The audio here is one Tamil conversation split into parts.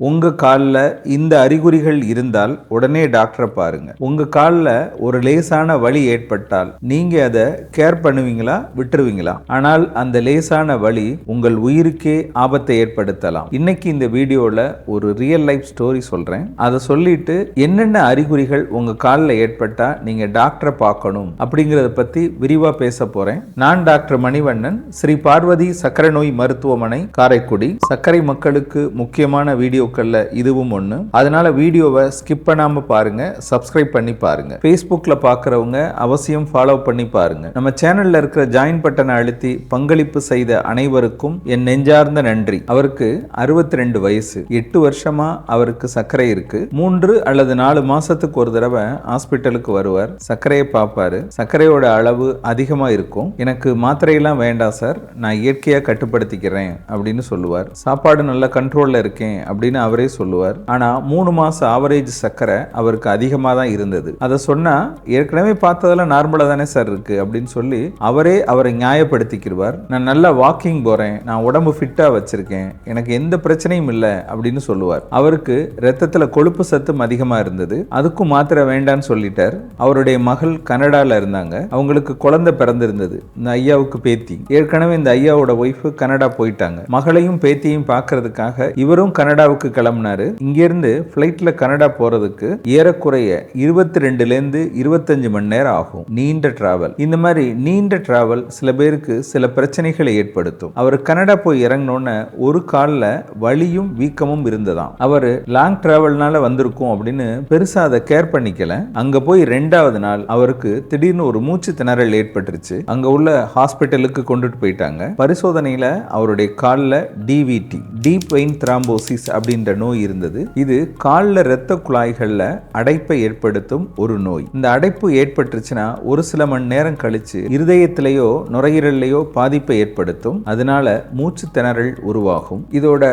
உங்க காலில் இந்த அறிகுறிகள் இருந்தால் உடனே டாக்டரை பாருங்க. உங்க காலில் ஒரு லேசான வலி ஏற்பட்டால் நீங்க அதை கேர் பண்ணுவீங்களா, விட்டுருவீங்களா? ஆனால் அந்த லேசான வலி உங்கள் உயிருக்கே ஆபத்தை ஏற்படுத்தலாம். இன்னைக்கு இந்த வீடியோல ஒரு ரியல் லைஃப் ஸ்டோரி சொல்றேன். அதை சொல்லிட்டு என்னென்ன அறிகுறிகள் உங்க காலில் ஏற்பட்டா நீங்க டாக்டரை பார்க்கணும் அப்படிங்கறத பத்தி விரிவா பேச போறேன். நான் டாக்டர் மணிவண்ணன், ஸ்ரீ பார்வதி சர்க்கரை நோய் மருத்துவமனை, காரைக்குடி. சர்க்கரை மக்களுக்கு முக்கியமான வீடியோக்கள்ல இதுவும் ஒண்ணு. அதனால வீடியோவை ஸ்கிப் பண்ணாம பாருங்க, சப்ஸ்கிரைப் பண்ணி பாருங்க. Facebookல பார்க்கறவங்க அவசியம் ஃபாலோ பண்ணி பாருங்க. நம்ம சேனல்ல இருக்கிற ஜாயின் பட்டனை அழுத்தி பங்களிப்பு செய்த அனைவருக்கும் என் நெஞ்சார்ந்த நன்றி. அவருக்கு 62 வயசு, 8 வருஷமா அவருக்கு சர்க்கரை இருக்கு. 3 அல்லது 4 மாசத்துக்கு ஒரு தடவை ஹாஸ்பிட்டலுக்கு வருவார். சர்க்கரையை பார்ப்பாரு. சர்க்கரையோட அளவு அதிகமா இருக்கும். எனக்கு மாத்திரையெல்லாம் வேண்டாம் சார், நான் இயற்கையா கட்டுப்படுத்திக்கிறேன் அப்படின்னு சொல்லுவார். சாப்பாடு நல்ல கண்ட்ரோல்ல இருக்கேன் அப்படின்னு அவரே சொல்லுவார். ஆனா 3 மாசம் ஆவரேஜ் சர்க்கரை அவருக்கு அதிகமா தான் இருந்தது. அதை சொன்னா ஏற்கனவே பார்த்ததெல்லாம் நார்மலா தானே சார் இருக்கு அப்படின்னு சொல்லி அவரை நியாயப்படுத்திக்கிறார். நான் நல்லா வாக்கிங் போறேன், நான் உடம்பு ஃபிட்டா வச்சிருக்கேன், எனக்கு எந்த பிரச்சனையும் இல்லை அப்படின்னு சொல்லுவார். அவருக்கு ரத்தத்துல கொழுப்பு சத்தும் அதிகமா இருந்தது. அதுக்கும் மாத்திரை வேண்டான்னு சொல்லிட்டார். அவருடைய மகள் கனடால இருந்தாங்க. அவங்களுக்கு குழந்தை பிறந்திருந்தது. இந்த ஐயாவுக்கு பேத்தி. ஏற்கனவே இந்த ஐயாவோட ஒய்ஃப் கனடா போயிட்டாங்க. மகளையும் பேத்தியும் பார்க்கறதுக்காக இவரும் கனடாவுக்கு கிளம்பினாரு. இங்கிருந்து பிளைட்ல கனடா போறதுக்கு ஏறக்குறைய 22 25 மணி நேரம் ஆகும். நீண்ட டிராவல். இந்த மாதிரி நீண்ட டிராவல் சில பேருக்கு சில பிரச்சனைகளை ஏற்படுத்தும். அவர் கனடா போய் இறங்கினோன்னு ஒரு காலில் வலியும் வீக்கமும் இருந்ததாம். அவர் லாங் டிராவல்னால வந்திருக்கும் அப்படின்னு பெருசா அதை கேர் பண்ணிக்கல. அங்க போய் 2வது நாள் அவருக்கு திடீர்னு ஒரு மூச்சு திணறல் ஏற்பட்டுருச்சு. அங்க உள்ள ஹாஸ்பிட்டலுக்கு கொண்டுட்டு போயிட்டாங்க. பரிசோதனையில அவருடைய காலில் டிவிடி, டீப் வெயின் த்ராம்போசிஸ் அப்படின்ற நோய் இருந்தது. இது காலில் இரத்த குழாய்கள்ல அடைப்பை ஏற்படுத்தும் ஒரு நோய். இந்த அடைப்பு ஏற்பட்டுச்சுன்னா ஒரு சில மணி நேரம் கழிச்சு இருதயத்திலேயோ நுரையீரல்லையோ பாதிப்பை ஏற்படுத்தும். அதனால மூச்சு திணறல் உருவாகும். இதோட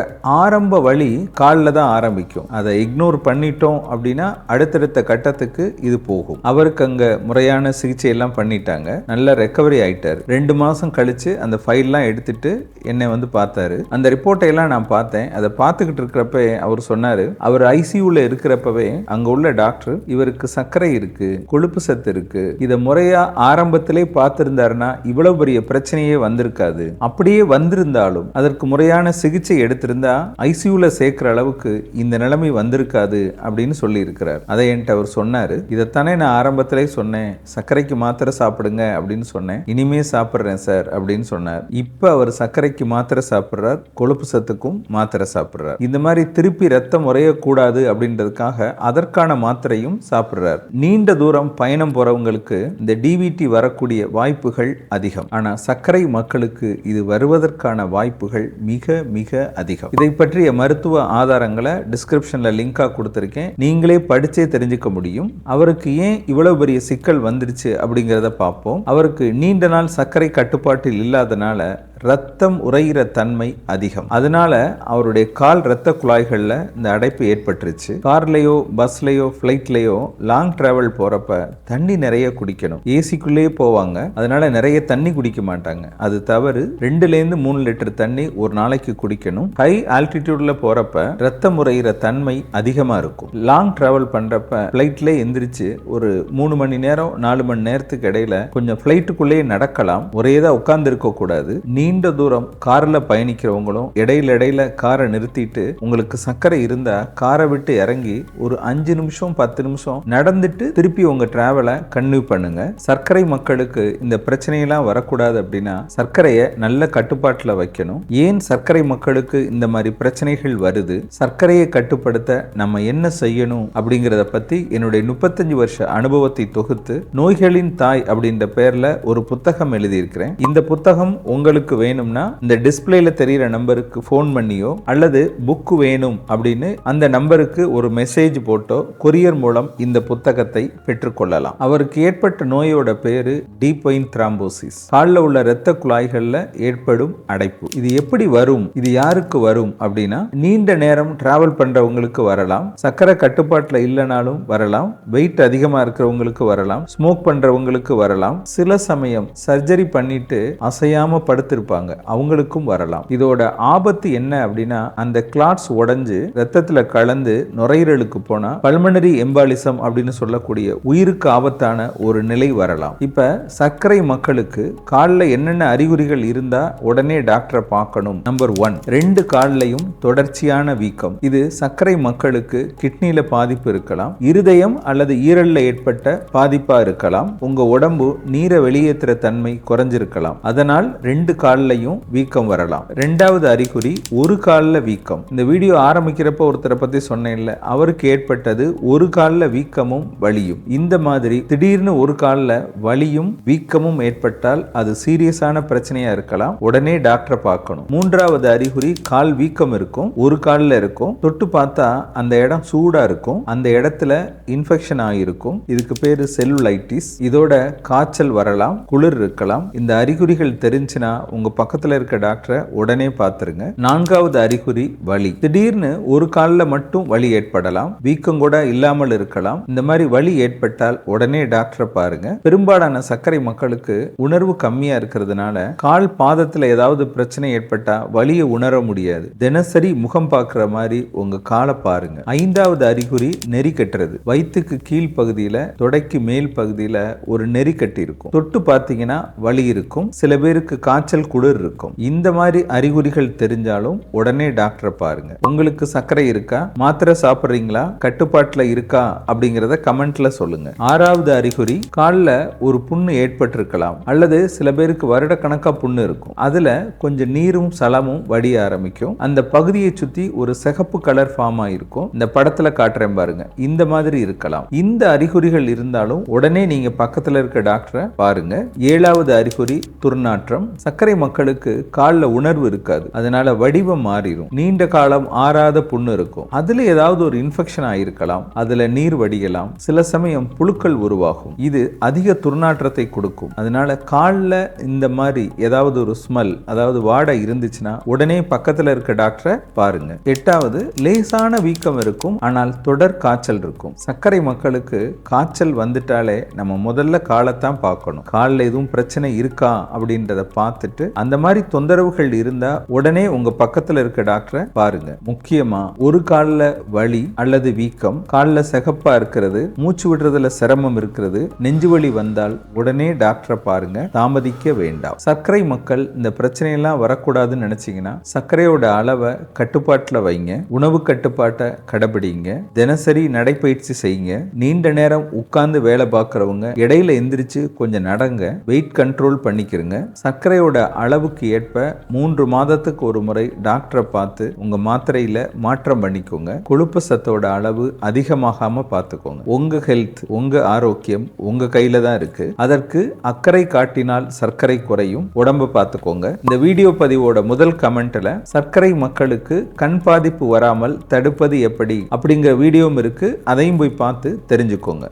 ஆரம்ப வலி காலில் தான் ஆரம்பிக்கும். அதை இக்னோர் பண்ணிட்டோம் அப்படின்னா அடுத்தடுத்த கட்டத்துக்கு இது போகும். அவருக்கு அங்க முறையான சிகிச்சை எல்லாம் பண்ணிட்டாங்க. நல்ல ரெக்கவரி ஆயிட்டார். 2 மாசம் கழிச்சு அந்த ஃபைல்லாம் எடுத்துட்டு என்னை வந்து பார்த்தாரு. அந்த ரிப்போர்ட்டை எல்லாம் நான் பார்த்தேன். அதை பார்த்துக்கிட்டு இருக்கிறப்ப அவர் சொன்னாரு, அவர் ஐசியூல இருக்கிறப்பவே அங்க உள்ள டாக்டர் இவருக்கு சர்க்கரை இருக்கு, கொழுப்பு சத்து இருக்கு, இதை முறையா ஆரம்பத்திலே பார்த்திருந்தாருன்னா இவ்வளவு பெரிய பிரச்சனையே வந்திருக்காது. அப்படியே வந்திருந்தாலும் அதற்கு முறையான சிகிச்சை எடுத்திருந்தா ஐசியூல சேர்க்கிற அளவுக்கு இந்த நிலைமை வந்திருக்காது அப்படின்னு சொல்லி இருக்கிறார். அதை என்கிட்ட அவர் சொன்னாரு. இதைத்தானே நான் ஆரம்பத்திலே சொன்னேன், சர்க்கரைக்கு மாத்திரை சாப்பிடுங்க அப்படின்னு சொன்னேன், இனிமே சாப்பிடுறேன் சார் அப்படின்னு சொன்னார். இப்ப அவர் சர்க்கரைக்கு மாத்திரை சாப்பிடுறார், கொழுப்பு சத்துக்கும் மாத்திரை சாப்பிடுறார். இந்த மாதிரி திருப்பி ரத்தம் உறையக்கூடாது அப்படின்றதுக்காக அதற்கான மாத்திரையும் சாப்பிடுறார். நீண்ட தூரம் பயணம் போறவங்களுக்கு இந்த டிவிடி வரக்கூடிய வாய்ப்புகள் அதிகம். ஆனா சர்க்கரை மக்களுக்கு இது வருவதற்கான வாய்ப்புகள் மிக மிக அதிகம். இதை பற்றிய மருத்துவ ஆதாரங்களை டிஸ்கிரிப்ஷன்ல லிங்கா கொடுத்திருக்கேன். நீங்களே படிச்சே தெரிஞ்சுக்க முடியும். அவருக்கு ஏன் இவ்வளவு பெரிய சிக்கல் வந்துருச்சு அப்படிங்கிறத பார்ப்போம். அவருக்கு நீண்ட நாள் சர்க்கரை கட்டுப்பாட்டில் இல்லாதனால ரத்தம் உறைகிற தன்மை அதிகம். அதனால அவருடைய கால் ரத்த குழாய்கள்ல இந்த அடைப்பு ஏற்பட்டுருச்சு. கார்லயோ பஸ்லயோ பிளைட்லயோ லாங் டிராவல் போறப்ப தண்ணி நிறைய குடிக்கணும். ஏசிக்குள்ளேயே போவாங்க. அதனால நிறைய தண்ணி குடிக்க மாட்டாங்க. அது தவறு. 2-3 லிட்டர் தண்ணி ஒரு நாளைக்கு குடிக்கணும். ஹை ஆல்டிடியூட்ல போறப்ப ரத்தம் உறைகிற தன்மை அதிகமா இருக்கும். லாங் டிராவல் பண்றப்ப பிளைட்ல எந்திரிச்சு ஒரு 3 மணி நேரம் 4 மணி நேரத்துக்கு இடையில கொஞ்சம் பிளைட்டுக்குள்ளேயே நடக்கலாம். ஒரேதான் உட்கார்ந்து இருக்க கூடாது. நீண்ட தூரம் கார்ல பயணிக்கிறவங்களும் இடையில காரை நிறுத்திட்டு உங்களுக்கு சர்க்கரை இருந்தா காரை விட்டு இறங்கி ஒரு 5 நிமிஷம் 10 நிமிஷம் நடந்துட்டு திருப்பி உங்க டிராவலை கன்டினியூ பண்ணுங்க. சர்க்கரை மக்களுக்கு இந்த பிரச்சனையெல்லாம் வரக்கூடாது அப்படின்னா சர்க்கரையை நல்ல கட்டுப்பாட்டுல வைக்கணும். ஏன் சர்க்கரை மக்களுக்கு இந்த மாதிரி பிரச்சனைகள் வருது, சர்க்கரையை கட்டுப்படுத்த நம்ம என்ன செய்யணும் அப்படிங்கறத பத்தி என்னுடைய 35 வருஷ அனுபவத்தை தொகுத்து நோய்களின் தாய் அப்படின்ற பெயர்ல ஒரு புத்தகம் எழுதியிருக்கிறேன். இந்த புத்தகம் உங்களுக்கு வேணும்னா இந்த டிஸ்பிளேல தெரிகிற நம்பருக்கு ஃபோன் பண்ணியோ அல்லது புக் வேணும் அப்படின்னு அந்த நம்பருக்கு ஒரு மெசேஜ் போட்டோ கொரியர் மூலம் இந்த புத்தகத்தை பெற்றுக்கொள்ளலாம். அவருக்கு ஏற்பட்ட நோயோட பேரு டீப் வெயின் த்ராம்போசிஸ். காலில் உள்ள இரத்த குழாய்கள்ல ஏற்படும் அடைப்பு. இது எப்படி வரும், இது யாருக்கு வரும் அப்படின்னா நீண்ட நேரம் டிராவல் பண்றவங்களுக்கு வரலாம், சர்க்கரை கட்டுப்பாட்டுல இல்லைனாலும் வரலாம், வெயிட் அதிகமா இருக்கிறவங்களுக்கு வரலாம், ஸ்மோக் பண்றவங்களுக்கு வரலாம், சில சமயம் சர்ஜரி பண்ணிட்டு அசையாம படுத்திருப்பாங்க இருப்பாங்க, அவங்களுக்கும் வரலாம். இதோட ஆபத்து என்ன அப்படின்னா, அந்த கிளாட்ஸ் உடைஞ்சு ரத்தத்துல கலந்து நுரையீரலுக்கு போனா பல்மனரி எம்பாலிசம் அப்படின்னு சொல்லக்கூடிய உயிருக்கு ஆபத்தான ஒரு நிலை வரலாம். இப்ப சர்க்கரை மக்களுக்கு காலில் என்னென்ன அறிகுறிகள் இருந்தா உடனே டாக்டரை பார்க்கணும். நம்பர் 1, 2 கால்லையும் தொடர்ச்சியான வீக்கம். இது சர்க்கரை மக்களுக்கு கிட்னில பாதிப்பு இருக்கலாம், இருதயம் அல்லது ஈரல்ல ஏற்பட்ட பாதிப்பா இருக்கலாம், உங்க உடம்பு நீரை வெளியேற்றுற தன்மை குறைஞ்சிருக்கலாம், அதனால் 2 கால்லையும் வீக்கம் வரலாம். 2வது அறிகுறி ஒரு கால்ல வீக்கம். இந்த வீடியோ ஆரம்பிக்கிறப்ப ஒருத்தரை பத்தி சொன்னேன்ல, அவருக்கு ஏற்பட்டது ஒரு கால்ல வீக்கமும் வலியும். இந்த மாதிரி திடீர்னு ஒரு கால்ல வலியும் வீக்கமும் ஏற்பட்டால் அது சீரியஸான பிரச்சனையா இருக்கலாம், உடனே டாக்டரை பார்க்கணும். 3வது அறிகுறி கால் வீக்கம் இருக்கும், ஒரு கால்ல இருக்கும், தொட்டு பார்த்தா அந்த இடம் சூடா இருக்கும், அந்த இடத்துல இன்ஃபெக்ஷன் ஆகிருக்கும், இதுக்கு பேரு செல்லுலைட்டிஸ். இதோட காய்ச்சல் வரலாம், குளிர் இருக்கலாம். இந்த அறிகுறிகள் தெரிஞ்சுனா உங்க பக்கத்துல இருக்க டாக்டரை உடனே பார்த்துருங்க. 4வது அறிகுறி வலி. திடீர்னு ஒரு கால்ல மட்டும் வலி ஏற்படலாம், வீக்கம் கூட இல்லாமல் இருக்கலாம். இந்த மாதிரி வலி ஏற்பட்டால் உடனே டாக்டரை பாருங்க. பெரும்பாலான சர்க்கரை மக்களுக்கு உணர்வு கம்மியா இருக்கிறதுனால கால் பாதத்துல ஏதாவது பிரச்சனை ஏற்பட்டா வலியை உணர முடியாது. தினசரி முகம் பார்க்கிற மாதிரி உங்க காலை பாருங்க. 5வது அறிகுறி நெறி கட்டுறது. வயிற்றுக்கு கீழ் பகுதியில தொடைக்கு மேல் பகுதியில ஒரு நெறி கட்டி இருக்கும், தொட்டு பார்த்தீங்கன்னா வலி இருக்கும், சில பேருக்கு காய்ச்சல் குளிர் இருக்கும். இந்த மாதிரி அறிகுறிகள் தெரிஞ்சாலும் உடனே டாக்டரை பாருங்க. உங்களுக்கு சர்க்கரை இருக்கா, மாத்திரை சாப்பிடுறீங்களா, கட்டுப்பாட்டுல இருக்கா அப்படிங்கறத கமெண்ட்ல சொல்லுங்க. 6வது அறிகுறி கால்ல ஒரு புண்ணு ஏற்பட்டிருக்கலாம், அல்லது சில பேருக்கு வருட கணக்கா புண்ணு இருக்கும், அதுல கொஞ்சம் நீரும் சலமும் வடிய ஆரம்பிக்கும், அந்த பகுதியை சுத்தி ஒரு சிகப்பு கலர் ஃபார்ம் ஆயிருக்கும். இந்த படத்துல காட்டுறேன் பாருங்க, இந்த மாதிரி இருக்கலாம். இந்த அறிகுறிகள் இருந்தாலும் உடனே நீங்க பக்கத்துல இருக்க டாக்டரை பாருங்க. 7வது அறிகுறி துர்நாற்றம். சர்க்கரை மக்களுக்கு கால்ல உணர்வு இருக்காது, அதனால வடிவம் மாறிடும், நீண்ட காலம் ஆறாத புண்ணு இருக்கும், அதுல ஏதாவது ஒரு இன்ஃபெக்ஷன் ஆயிருக்கலாம், அதுல நீர் வடியலாம், சில சமயம் புழுக்கள் உருவாகும், இது அதிக துர்நாற்றத்தை கொடுக்கும். அதனால கால்ல இந்த மாதிரி ஏதாவது ஒரு ஸ்மெல், அதாவது வாடை இருந்துச்சுன்னா உடனே பக்கத்துல இருக்க டாக்டரை பாருங்க. 8வது லேசான வீக்கம் இருக்கும், ஆனால் தொடர் காய்ச்சல் இருக்கும். சர்க்கரை மக்களுக்கு காய்ச்சல் வந்துட்டாலே நம்ம முதல்ல காலைத்தான் பார்க்கணும். காலில் எதுவும் பிரச்சனை இருக்கா அப்படின்றத பார்த்துட்டு அந்த மாதிரி தொந்தரவுகள் இருந்தா உடனே உங்க பக்கத்துல இருக்க டாக்டரை பாருங்க. முக்கியமா ஒரு காலில் வலி அல்லது வீக்கம், காலில் சிகப்பா இருக்கிறது, மூச்சு விடுறதுல சிரமம் இருக்கிறது, நெஞ்சு வலி வந்தால் உடனே டாக்டரை பாருங்க, தாமதிக்க வேண்டாம். சர்க்கரை மக்கள் இந்த பிரச்சனையெல்லாம் வரக்கூடாதுன்னு நினைச்சீங்கன்னா சர்க்கரையோட அளவை கட்டுப்பாட்டுல வைங்க, உணவு கட்டுப்பாட்டை கடைபிடிங்க, தினசரி நடைப்பயிற்சி செய்யுங்க, நீண்ட நேரம் உட்கார்ந்து வேலை பார்க்கறவங்க இடையில எந்திரிச்சு கொஞ்சம் நடங்க, வெயிட் கண்ட்ரோல் பண்ணிக்கிறங்க. சர்க்கரையோட அளவுக்கு ஏற்ப 3 மாதத்துக்கு ஒரு முறை டாக்டரை பார்த்து உங்க மாத்திரையில மாற்றம் பண்ணிக்கோங்க. கொழுப்பு சத்தோட அளவு அதிகமாகாம பார்த்துக்கோங்க. உங்க ஹெல்த், உங்க ஆரோக்கியம் உங்க கையில தான் இருக்கு. அதற்கு அக்கறை காட்டினால் சர்க்கரை குறையும். உடம்பு பார்த்துக்கோங்க. இந்த வீடியோ பதிவோட முதல் கமெண்ட்ல சர்க்கரை மக்களுக்கு கண் பாதிப்பு வராமல் தடுப்பது எப்படி அப்படிங்கிற வீடியோவும் இருக்கு, அதையும் போய் பார்த்து தெரிஞ்சுக்கோங்க.